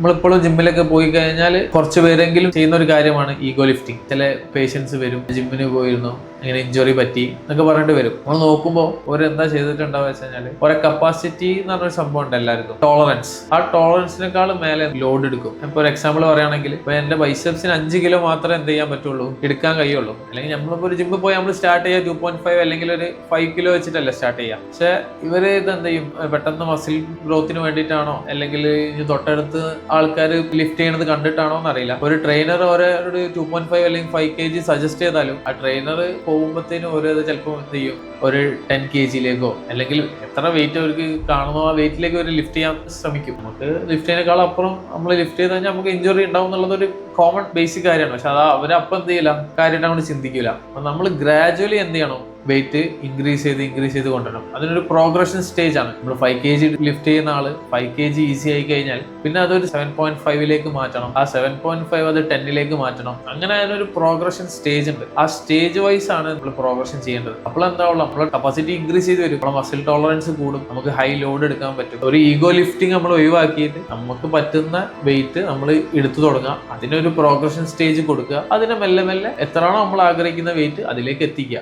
നമ്മളിപ്പോഴും ജിമ്മിലൊക്കെ പോയി കഴിഞ്ഞാൽ കുറച്ച് പേരെങ്കിലും ചെയ്യുന്ന ഒരു കാര്യമാണ് ഈഗോ ലിഫ്റ്റിംഗ്. ചില പേഷ്യൻസ് വരും, ജിമ്മിന് പോയിരുന്നു, ഇങ്ങനെ ഇഞ്ചുറി പറ്റി എന്നൊക്കെ പറഞ്ഞിട്ട് വരും. നമ്മൾ നോക്കുമ്പോൾ ഓരെന്താ ചെയ്തിട്ടുണ്ടാവുക വെച്ച് കഴിഞ്ഞാൽ ഓരോ കപ്പാസിറ്റി എന്ന് പറഞ്ഞൊരു സംഭവം ഉണ്ട് എല്ലാവർക്കും, ടോളറൻസ്. ആ ടോളറൻസിനേക്കാളും മേലെ ലോഡ് എടുക്കും. ഇപ്പോൾ ഒരു എക്സാമ്പിൾ പറയുകയാണെങ്കിൽ ഇപ്പോൾ എൻ്റെ ബൈസെപ്സിന് 5 കിലോ മാത്രമേ എന്ത് ചെയ്യാൻ പറ്റുള്ളൂ, എടുക്കാൻ കഴിയുള്ളൂ. അല്ലെങ്കിൽ നമ്മളിപ്പോൾ ഒരു ജിമ്മിൽ പോയി നമ്മൾ സ്റ്റാർട്ട് ചെയ്യുക 2.5 അല്ലെങ്കിൽ ഒരു 5 കിലോ വെച്ചിട്ടല്ല സ്റ്റാർട്ട് ചെയ്യുക. പക്ഷെ ഇവര് ഇത് എന്ത് ചെയ്യും, പെട്ടെന്ന് മസിൽ ഗ്രോത്തിന് വേണ്ടിയിട്ടാണോ അല്ലെങ്കിൽ തൊട്ടടുത്ത് ആൾക്കാർ ലിഫ്റ്റ് ചെയ്യണത് കണ്ടിട്ടാണോ എന്നറിയില്ല, ഒരു ട്രെയിനർ ഒരു 2.5 അല്ലെങ്കിൽ 5 kg സജസ്റ്റ് ചെയ്താലും ആ ട്രെയിനർ പോകുമ്പോഴത്തേനും ഓരോ ചിലപ്പോൾ എന്ത് ചെയ്യും, ഒരു 10 kgയിലേക്കോ അല്ലെങ്കിൽ എത്ര വെയിറ്റ് അവർക്ക് കാണുന്നോ ആ വെയിറ്റിലേക്ക് ഒരു ലിഫ്റ്റ് ചെയ്യാൻ ശ്രമിക്കും. നമുക്ക് ലിഫ്റ്റ് ചെയ്യുന്നതിനേക്കാൾ അപ്പുറം നമ്മൾ ലിഫ്റ്റ് ചെയ്ത് കഴിഞ്ഞാൽ നമുക്ക് ഇഞ്ചുറി ഉണ്ടാവും എന്നുള്ളതൊരു കോമൺ ബേസിക് കാര്യമാണ്. പക്ഷെ അത് അവരപ്പം എന്ത് ചെയ്യില്ല, കാര്യമായിട്ട് അങ്ങോട്ട് ചിന്തിക്കില്ല. അപ്പൊ നമ്മൾ ഗ്രാജുവലി എന്ത് ചെയ്യണം, വെയിറ്റ് ഇൻക്രീസ് ചെയ്ത് കൊണ്ടുവരണം. അതിനൊരു പ്രോഗ്രഷൻ സ്റ്റേജ് ആണ്. നമ്മൾ 5 kg ലിഫ്റ്റ് ചെയ്യുന്ന ആള് 5 kg ഈസി ആയി കഴിഞ്ഞാൽ പിന്നെ അതൊരു 7.5 മാറ്റണം, ആ 7.5 അത് 10 മാറ്റണം. അങ്ങനെ അതിനൊരു പ്രോഗ്രഷൻ സ്റ്റേജ് ഉണ്ട്. ആ സ്റ്റേജ് വൈസ് ആണ് നമ്മൾ പ്രോഗ്രഷൻ ചെയ്യേണ്ടത്. അപ്പോൾ എന്താവുള്ളൂ, നമ്മളെ കപ്പാസിറ്റി ഇൻക്രീസ് ചെയ്ത് വരും, നമ്മളെ മസിൽ ടോളറൻസ് കൂടും, നമുക്ക് ഹൈ ലോഡ് എടുക്കാൻ പറ്റും. ഒരു ഈഗോ ലിഫ്റ്റിംഗ് നമ്മൾ ഒഴിവാക്കിയിട്ട് നമുക്ക് പറ്റുന്ന വെയിറ്റ് നമ്മൾ എടുത്തു തുടങ്ങുക, അതിനൊരു പ്രോഗ്രഷൻ സ്റ്റേജ് കൊടുക്കുക, അതിനെ മെല്ലെ മെല്ലെ എത്രയാണോ നമ്മൾ ആഗ്രഹിക്കുന്ന വെയിറ്റ് അതിലേക്ക് എത്തിക്കുക.